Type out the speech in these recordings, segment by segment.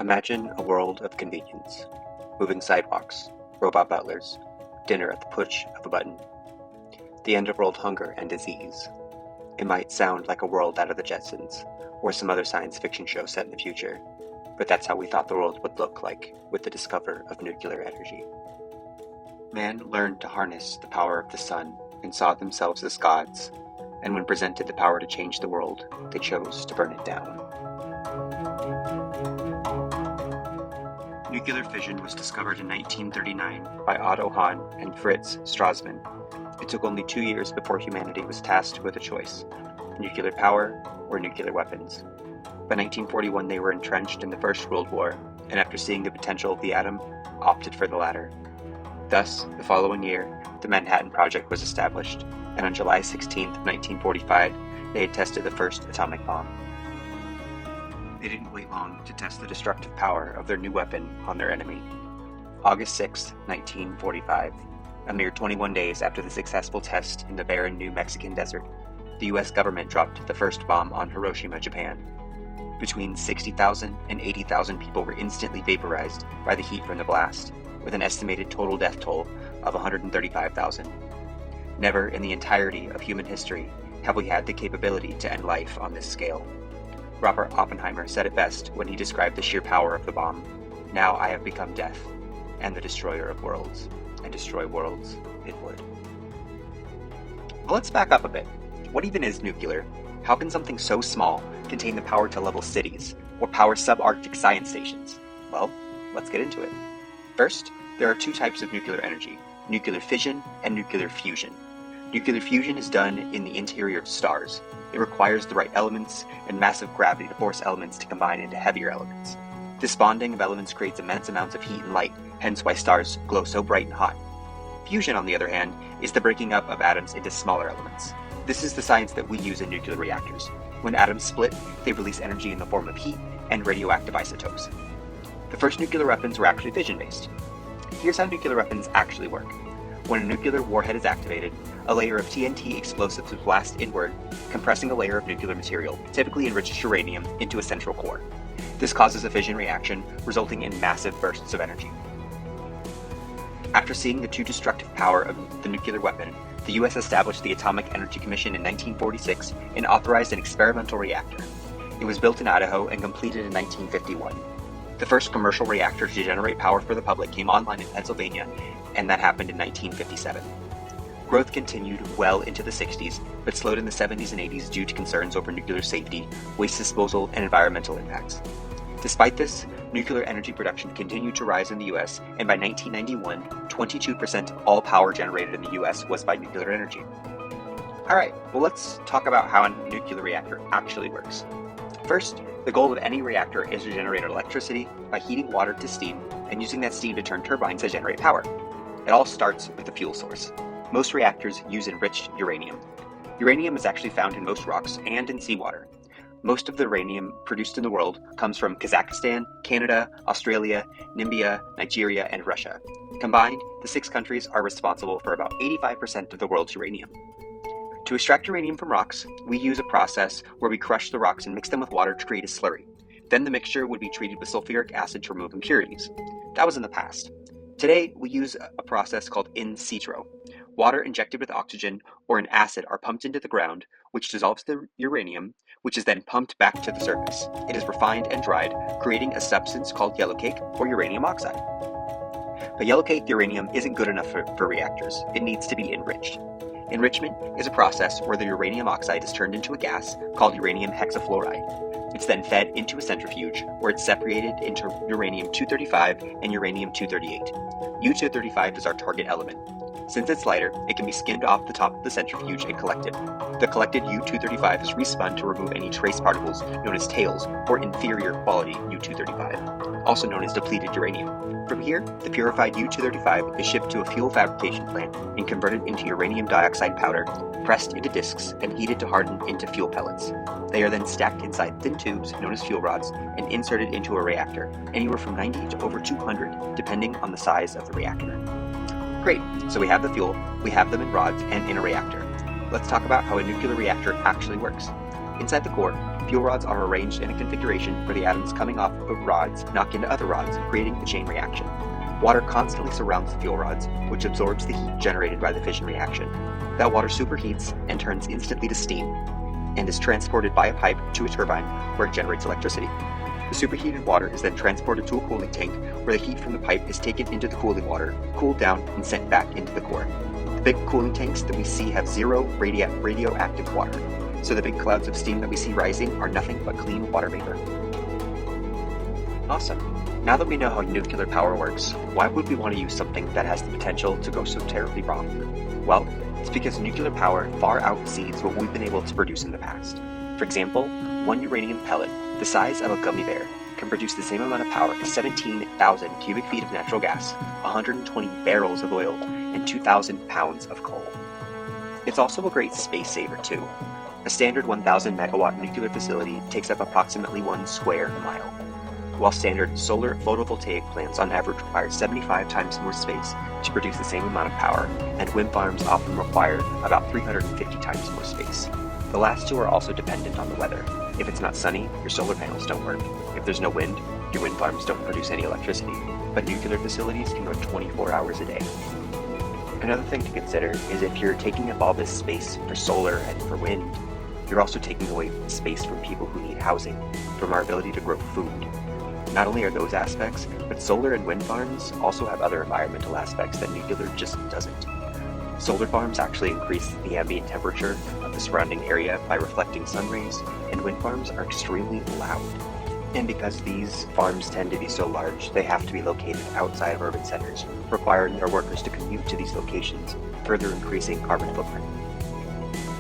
Imagine a world of convenience. Moving sidewalks, robot butlers, dinner at the push of a button. The end of world hunger and disease. It might sound like a world out of the Jetsons, or some other science fiction show set in the future, but that's how we thought the world would look like with the discovery of nuclear energy. Man learned to harness the power of the sun and saw themselves as gods, and when presented the power to change the world, they chose to burn it down. Nuclear fission was discovered in 1939 by Otto Hahn and Fritz Strassmann. It took only 2 years before humanity was tasked with a choice: nuclear power or nuclear weapons. By 1941 they were entrenched in the First World War, and after seeing the potential of the atom, opted for the latter. Thus, the following year, the Manhattan Project was established, and on July 16, 1945, they had tested the first atomic bomb. They didn't wait long to test the destructive power of their new weapon on their enemy. August 6, 1945, a mere 21 days after the successful test in the barren New Mexican desert, the US government dropped the first bomb on Hiroshima, Japan. Between 60,000 and 80,000 people were instantly vaporized by the heat from the blast, with an estimated total death toll of 135,000. Never in the entirety of human history have we had the capability to end life on this scale. Robert Oppenheimer said it best when he described the sheer power of the bomb. Now I have become death, and the destroyer of worlds, and destroy worlds it would. Well, let's back up a bit. What even is nuclear? How can something so small contain the power to level cities, or power subarctic science stations? Well, let's get into it. First, there are two types of nuclear energy: nuclear fission and nuclear fusion. Nuclear fusion is done in the interior of stars. It requires the right elements and massive gravity to force elements to combine into heavier elements. This bonding of elements creates immense amounts of heat and light, hence why stars glow so bright and hot. Fusion, on the other hand, is the breaking up of atoms into smaller elements. This is the science that we use in nuclear reactors. When atoms split, they release energy in the form of heat and radioactive isotopes. The first nuclear weapons were actually fission-based. Here's how nuclear weapons actually work. When a nuclear warhead is activated, a layer of TNT explosives will blast inward, compressing a layer of nuclear material, typically enriched uranium, into a central core. This causes a fission reaction, resulting in massive bursts of energy. After seeing the true destructive power of the nuclear weapon, the US established the Atomic Energy Commission in 1946 and authorized an experimental reactor. It was built in Idaho and completed in 1951. The first commercial reactor to generate power for the public came online in Pennsylvania, and that happened in 1957. Growth continued well into the 60s, but slowed in the 70s and 80s due to concerns over nuclear safety, waste disposal, and environmental impacts. Despite this, nuclear energy production continued to rise in the US, and by 1991, 22% of all power generated in the US was by nuclear energy. Alright, well, let's talk about how a nuclear reactor actually works. First, the goal of any reactor is to generate electricity by heating water to steam and using that steam to turn turbines to generate power. It all starts with the fuel source. Most reactors use enriched uranium. Uranium is actually found in most rocks and in seawater. Most of the uranium produced in the world comes from Kazakhstan, Canada, Australia, Namibia, Nigeria, and Russia. Combined, the 6 countries are responsible for about 85% of the world's uranium. To extract uranium from rocks, we use a process where we crush the rocks and mix them with water to create a slurry. Then the mixture would be treated with sulfuric acid to remove impurities. That was in the past. Today, we use a process called in situ. Water injected with oxygen or an acid are pumped into the ground, which dissolves the uranium, which is then pumped back to the surface. It is refined and dried, creating a substance called yellowcake or uranium oxide. But yellowcake uranium isn't good enough for reactors. It needs to be enriched. Enrichment is a process where the uranium oxide is turned into a gas called uranium hexafluoride. It's then fed into a centrifuge where it's separated into uranium-235 and uranium-238. U-235 is our target element. Since it's lighter, it can be skimmed off the top of the centrifuge and collected. The collected U-235 is respun to remove any trace particles known as tails or inferior quality U-235, also known as depleted uranium. From here, the purified U-235 is shipped to a fuel fabrication plant and converted into uranium dioxide powder, pressed into discs, and heated to harden into fuel pellets. They are then stacked inside thin tubes known as fuel rods and inserted into a reactor, anywhere from 90 to over 200, depending on the size of the reactor. Great, so we have the fuel, we have them in rods and in a reactor. Let's talk about how a nuclear reactor actually works. Inside the core, Fuel rods are arranged in a configuration where the atoms coming off of rods knock into other rods, creating the chain reaction. Water constantly surrounds the fuel rods, which absorbs the heat generated by the fission reaction. That water superheats and turns instantly to steam, and is transported by a pipe to a turbine where it generates electricity. The superheated water is then transported to a cooling tank where the heat from the pipe is taken into the cooling water, cooled down, and sent back into the core. The big cooling tanks that we see have zero radioactive water, so the big clouds of steam that we see rising are nothing but clean water vapor. Awesome. Now that we know how nuclear power works, why would we want to use something that has the potential to go so terribly wrong? Well, it's because nuclear power far exceeds what we've been able to produce in the past. For example, one uranium pellet, the size of a gummy bear, can produce the same amount of power as 17,000 cubic feet of natural gas, 120 barrels of oil, and 2,000 pounds of coal. It's also a great space saver too. A standard 1,000 megawatt nuclear facility takes up approximately 1 square mile, while standard solar photovoltaic plants on average require 75 times more space to produce the same amount of power, and wind farms often require about 350 times more space. The last two are also dependent on the weather. If it's not sunny, your solar panels don't work. If there's no wind, your wind farms don't produce any electricity. But nuclear facilities can run 24 hours a day. Another thing to consider is if you're taking up all this space for solar and for wind, you're also taking away space from people who need housing, from our ability to grow food. Not only are those aspects, but solar and wind farms also have other environmental aspects that nuclear just doesn't. Solar farms actually increase the ambient temperature of the surrounding area by reflecting sun rays, and wind farms are extremely loud. And because these farms tend to be so large, they have to be located outside of urban centers, requiring their workers to commute to these locations, further increasing carbon footprint.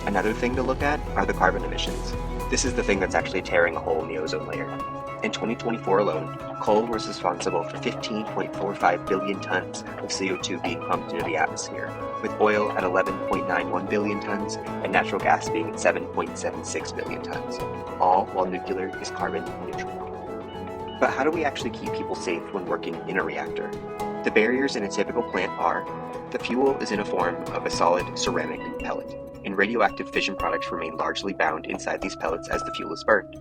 Another thing to look at are the carbon emissions. This is the thing that's actually tearing a hole in the ozone layer. In 2024 alone, coal was responsible for 15.45 billion tons of CO2 being pumped into the atmosphere, with oil at 11.91 billion tons and natural gas being at 7.76 billion tons, all while nuclear is carbon neutral. But how do we actually keep people safe when working in a reactor? The barriers in a typical plant are: the fuel is in a form of a solid ceramic pellet, and radioactive fission products remain largely bound inside these pellets as the fuel is burned.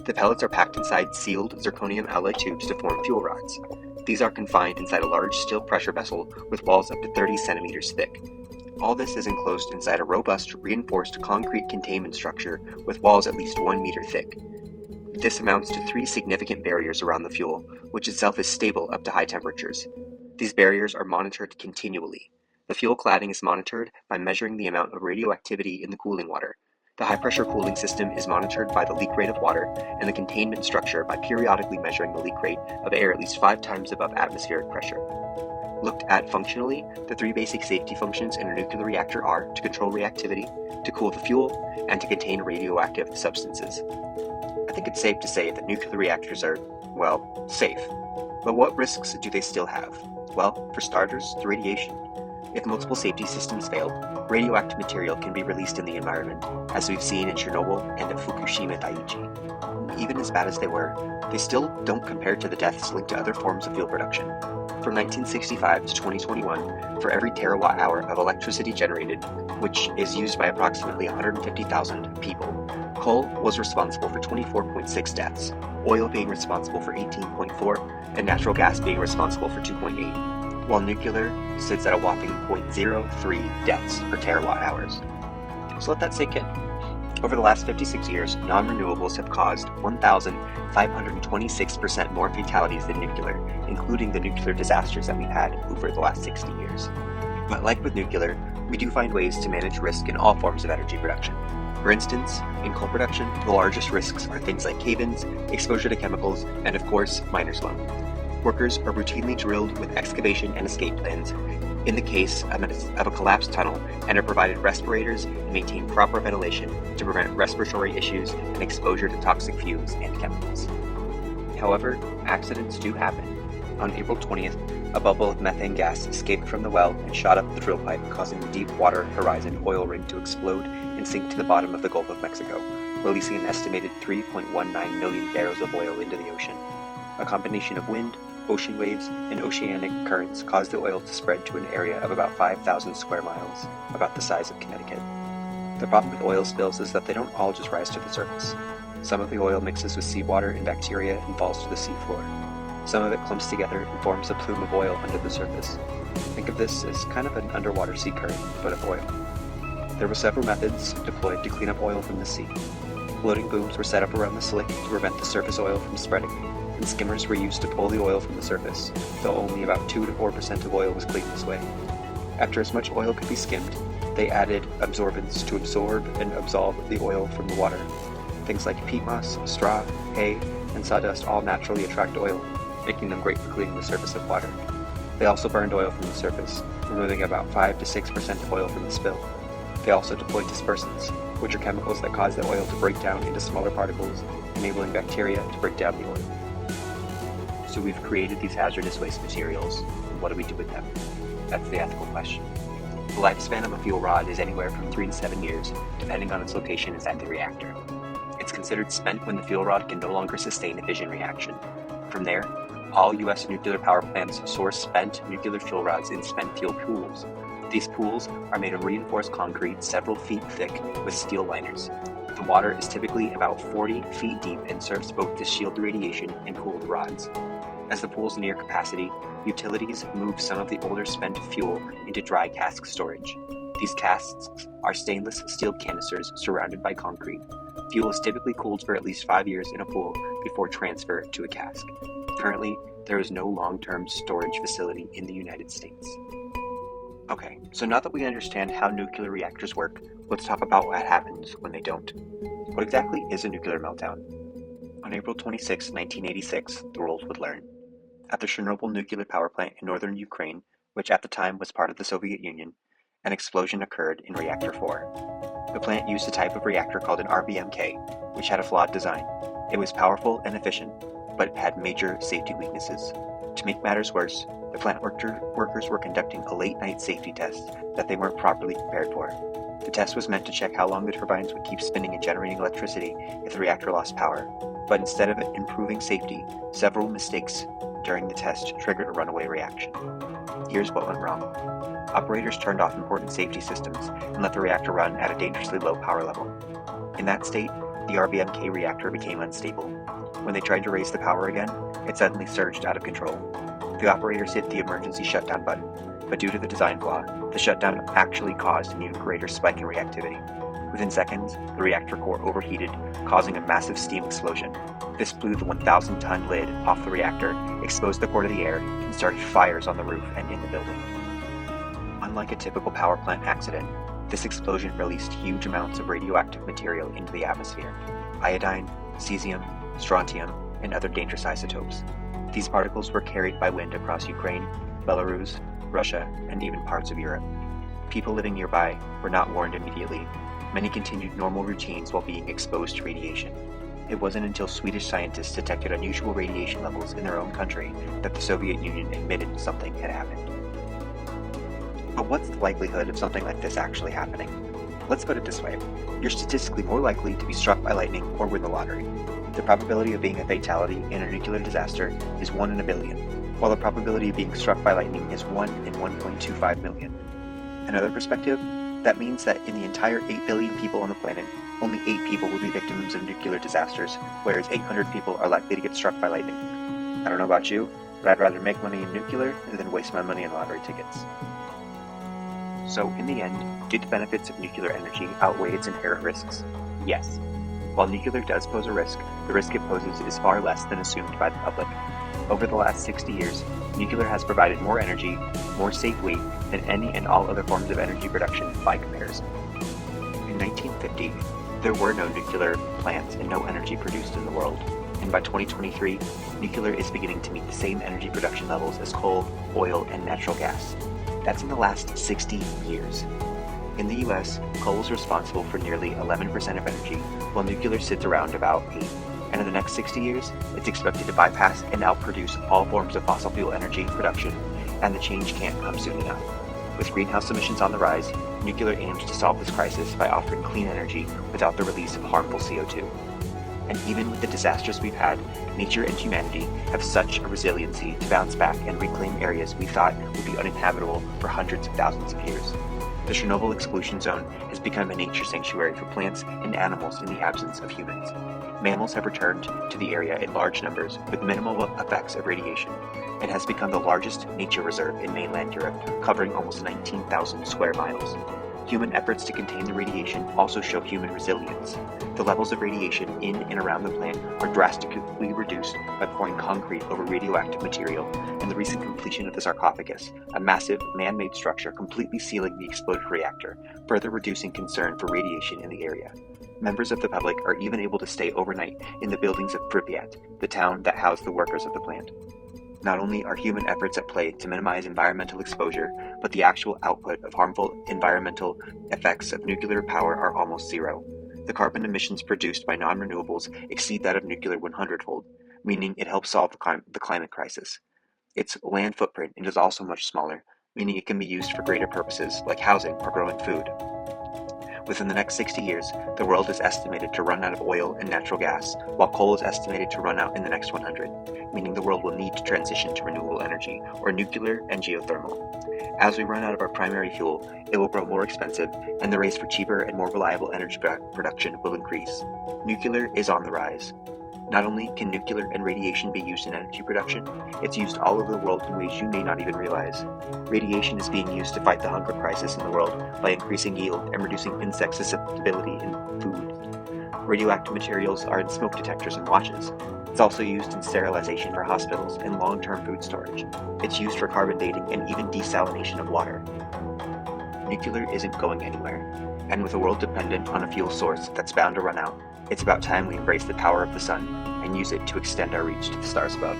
The pellets are packed inside sealed zirconium alloy tubes to form fuel rods. These are confined inside a large steel pressure vessel with walls up to 30 centimeters thick. All this is enclosed inside a robust, reinforced concrete containment structure with walls at least 1 meter thick. This amounts to 3 significant barriers around the fuel, which itself is stable up to high temperatures. These barriers are monitored continually. The fuel cladding is monitored by measuring the amount of radioactivity in the cooling water. The high-pressure cooling system is monitored by the leak rate of water, and the containment structure by periodically measuring the leak rate of air at least 5 times above atmospheric pressure. Looked at functionally, the 3 basic safety functions in a nuclear reactor are to control reactivity, to cool the fuel, and to contain radioactive substances. I think it's safe to say that nuclear reactors are, well, safe. But what risks do they still have? Well, for starters, the radiation. If multiple safety systems fail, radioactive material can be released in the environment, as we've seen in Chernobyl and at Fukushima Daiichi. Even as bad as they were, they still don't compare to the deaths linked to other forms of fuel production. From 1965 to 2021, for every terawatt hour of electricity generated, which is used by approximately 150,000 people, coal was responsible for 24.6 deaths, oil being responsible for 18.4, and natural gas being responsible for 2.8. While nuclear sits at a whopping 0.03 deaths per terawatt hours. So let that sink in. Over the last 56 years, non-renewables have caused 1,526% more fatalities than nuclear, including the nuclear disasters that we've had over the last 60 years. But like with nuclear, we do find ways to manage risk in all forms of energy production. For instance, in coal production, the largest risks are things like cave-ins, exposure to chemicals, and of course, miner's lung. Workers are routinely drilled with excavation and escape plans in the case of a collapsed tunnel, and are provided respirators and maintain proper ventilation to prevent respiratory issues and exposure to toxic fumes and chemicals. However, accidents do happen. On April 20th, a bubble of methane gas escaped from the well and shot up the drill pipe, causing the Deepwater Horizon oil rig to explode and sink to the bottom of the Gulf of Mexico, releasing an estimated 3.19 million barrels of oil into the ocean. A combination of wind, ocean waves, and oceanic currents caused the oil to spread to an area of about 5,000 square miles, about the size of Connecticut. The problem with oil spills is that they don't all just rise to the surface. Some of the oil mixes with seawater and bacteria and falls to the seafloor. Some of it clumps together and forms a plume of oil under the surface. Think of this as kind of an underwater sea current, but of oil. There were several methods deployed to clean up oil from the sea. Floating booms were set up around the slick to prevent the surface oil from spreading, and skimmers were used to pull the oil from the surface, though only about 2 to 4% of oil was cleaned this way. After as much oil could be skimmed, they added absorbents to absorb and absolve the oil from the water. Things like peat moss, straw, hay, and sawdust all naturally attract oil, making them great for cleaning the surface of water. They also burned oil from the surface, removing about 5 to 6% of oil from the spill. They also deployed dispersants, which are chemicals that cause the oil to break down into smaller particles, enabling bacteria to break down the oil. So we've created these hazardous waste materials, and what do we do with them? That's the ethical question. The lifespan of a fuel rod is anywhere from 3 to 7 years, depending on its location inside the reactor. It's considered spent when the fuel rod can no longer sustain a fission reaction. From there, all U.S. nuclear power plants source spent nuclear fuel rods in spent fuel pools. These pools are made of reinforced concrete several feet thick with steel liners. The water is typically about 40 feet deep and serves both to shield the radiation and cool the rods. As the pools near capacity, utilities move some of the older spent fuel into dry cask storage. These casks are stainless steel canisters surrounded by concrete. Fuel is typically cooled for at least 5 years in a pool before transfer to a cask. Currently, there is no long-term storage facility in the United States. Okay, so now that we understand how nuclear reactors work, let's talk about what happens when they don't. What exactly is a nuclear meltdown? On April 26, 1986, the world would learn. At the Chernobyl nuclear power plant in northern Ukraine, which at the time was part of the Soviet Union, an explosion occurred in Reactor 4. The plant used a type of reactor called an RBMK, which had a flawed design. It was powerful and efficient, but it had major safety weaknesses. To make matters worse, the plant workers were conducting a late-night safety test that they weren't properly prepared for. The test was meant to check how long the turbines would keep spinning and generating electricity if the reactor lost power, but instead of improving safety, several mistakes during the test triggered a runaway reaction. Here's what went wrong. Operators turned off important safety systems and let the reactor run at a dangerously low power level. In that state, the RBMK reactor became unstable. When they tried to raise the power again, it suddenly surged out of control. The operators hit the emergency shutdown button, but due to the design flaw, the shutdown actually caused an even greater spike in reactivity. Within seconds, the reactor core overheated, causing a massive steam explosion. This blew the 1,000-ton lid off the reactor, exposed the core to the air, and started fires on the roof and in the building. Unlike a typical power plant accident, this explosion released huge amounts of radioactive material into the atmosphere: iodine, cesium, strontium, and other dangerous isotopes. These particles were carried by wind across Ukraine, Belarus, Russia, and even parts of Europe. People living nearby were not warned immediately. Many continued normal routines while being exposed to radiation. It wasn't until Swedish scientists detected unusual radiation levels in their own country that the Soviet Union admitted something had happened. But what's the likelihood of something like this actually happening? Let's put it this way. You're statistically more likely to be struck by lightning or win the lottery. The probability of being a fatality in a nuclear disaster is 1 in a billion, while the probability of being struck by lightning is 1 in 1.25 million. Another perspective, that means that in the entire 8 billion people on the planet, only 8 people will be victims of nuclear disasters, whereas 800 people are likely to get struck by lightning. I don't know about you, but I'd rather make money in nuclear than waste my money in lottery tickets. So in the end, do the benefits of nuclear energy outweigh its inherent risks? Yes. While nuclear does pose a risk, the risk it poses is far less than assumed by the public. Over the last 60 years, nuclear has provided more energy, more safely, than any and all other forms of energy production by comparison. In 1950, there were no nuclear plants and no energy produced in the world. And by 2023, nuclear is beginning to meet the same energy production levels as coal, oil, and natural gas. That's in the last 60 years. In the US, coal is responsible for nearly 11% of energy, while nuclear sits around about 8%. And in the next 60 years, it's expected to bypass and outproduce all forms of fossil fuel energy production, and the change can't come soon enough. With greenhouse emissions on the rise, nuclear aims to solve this crisis by offering clean energy without the release of harmful CO2. And even with the disasters we've had, nature and humanity have such a resiliency to bounce back and reclaim areas we thought would be uninhabitable for hundreds of thousands of years. The Chernobyl exclusion zone has become a nature sanctuary for plants and animals in the absence of humans. Mammals have returned to the area in large numbers with minimal effects of radiation. It has become the largest nature reserve in mainland Europe, covering almost 19,000 square miles. Human efforts to contain the radiation also show human resilience. The levels of radiation in and around the plant are drastically reduced by pouring concrete over radioactive material and the recent completion of the sarcophagus, a massive man-made structure completely sealing the exploded reactor, further reducing concern for radiation in the area. Members of the public are even able to stay overnight in the buildings of Pripyat, the town that housed the workers of the plant. Not only are human efforts at play to minimize environmental exposure, but the actual output of harmful environmental effects of nuclear power are almost zero. The carbon emissions produced by non-renewables exceed that of nuclear 100-fold, meaning it helps solve the climate crisis. Its land footprint is also much smaller, meaning it can be used for greater purposes like housing or growing food. Within the next 60 years, the world is estimated to run out of oil and natural gas, while coal is estimated to run out in the next 100, meaning the world will need to transition to renewable energy, or nuclear and geothermal. As we run out of our primary fuel, it will grow more expensive, and the race for cheaper and more reliable energy production will increase. Nuclear is on the rise. Not only can nuclear and radiation be used in energy production, it's used all over the world in ways you may not even realize. Radiation is being used to fight the hunger crisis in the world by increasing yield and reducing insect susceptibility in food. Radioactive materials are in smoke detectors and watches. It's also used in sterilization for hospitals and long-term food storage. It's used for carbon dating and even desalination of water. Nuclear isn't going anywhere, and with a world dependent on a fuel source that's bound to run out, it's about time we embrace the power of the sun and use it to extend our reach to the stars above.